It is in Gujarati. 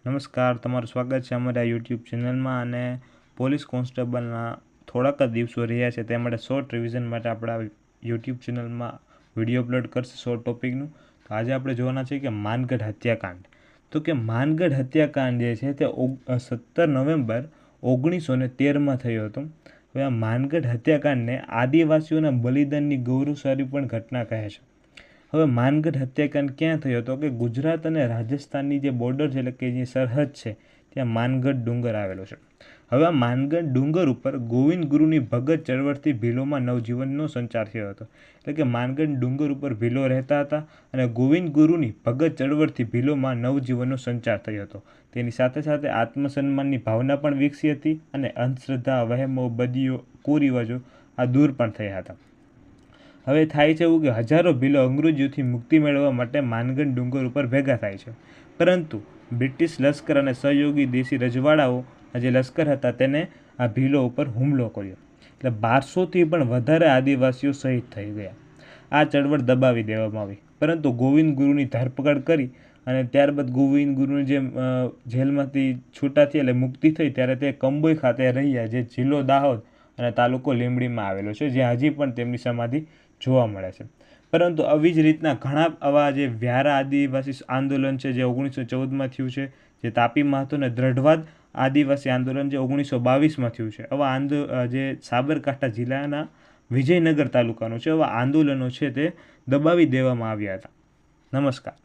નમસ્કાર, તમારું સ્વાગત છે અમારા યુટ્યુબ ચેનલમાં. અને પોલીસ કોન્સ્ટેબલના થોડાક જ દિવસો રહ્યા છે તે માટે શોર્ટ રિવિઝન માટે આપણા યુટ્યુબ ચેનલમાં વિડીયો અપલોડ કરશે શોર્ટ ટોપિકનું. તો આજે આપણે જોવાના છે કે માનગઢ હત્યાકાંડ. તો કે માનગઢ હત્યાકાંડ જે છે તે 17 નવેમ્બર 1913માં થયો હતો. હવે આ માનગઢ હત્યાકાંડને આદિવાસીઓના બલિદાનની ગૌરવશાળી પણ ઘટના કહે છે. હવે માનગઢ હત્યાકાંડ ક્યાં થયો હતો કે ગુજરાત અને રાજસ્થાનની જે બોર્ડર છે, એટલે કે જે સરહદ છે, ત્યાં માનગઢ ડુંગર આવેલો છે. હવે આ માનગઢ ડુંગર ઉપર ગોવિંદ ગુરુની ભગત ચળવળથી ભીલોમાં નવજીવનનો સંચાર થયો હતો. એટલે કે માનગઢ ડુંગર ઉપર ભીલો રહેતા હતા અને ગોવિંદ ગુરુની ભગત ચળવળથી ભીલોમાં નવજીવનનો સંચાર થયો હતો. તેની સાથે સાથે આત્મસન્માનની ભાવના પણ વિકસી હતી અને અંધશ્રદ્ધા, વહેમો, બદીઓ, કુરિવાજો આ દૂર પણ થયા હતા. હવે થાય છે એવું કે હજારો ભીલો અંગ્રેજોથી મુક્તિ મેળવવા માટે માનગઢ ડુંગર ઉપર ભેગા થાય છે. પરંતુ બ્રિટિશ લશ્કર અને સહયોગી દેશી રજવાડાઓ જે લશ્કર હતા તેને આ ભીલો ઉપર હુમલો કર્યો. એટલે 1200થી પણ વધારે આદિવાસીઓ શહીદ થઈ ગયા. આ ચળવળ દબાવી દેવામાં આવી, પરંતુ ગોવિંદ ગુરુની ધરપકડ કરી અને ત્યારબાદ ગોવિંદ ગુરુની જે જેલમાંથી છૂટા થઈ એટલે મુક્તિ થઈ ત્યારે તે કંબોઈ ખાતે રહ્યા, જે જિલ્લો દાહોદ અને તાલુકો લીંબડીમાં આવેલો છે, જ્યાં હજી પણ તેમની સમાધિ જોવા મળે છે. પરંતુ આવી જ રીતના ઘણા આવા જે વ્યારા આદિવાસી આંદોલન છે જે 1914માં થયું છે, જે તાપીમાં હતું, અને દ્રઢવાદ આદિવાસી આંદોલન જે 1922માં થયું છે. આવા જે સાબરકાંઠા જિલ્લાના વિજયનગર તાલુકાનું છે, આવા આંદોલનો છે તે દબાવી દેવામાં આવ્યા હતા. નમસ્કાર.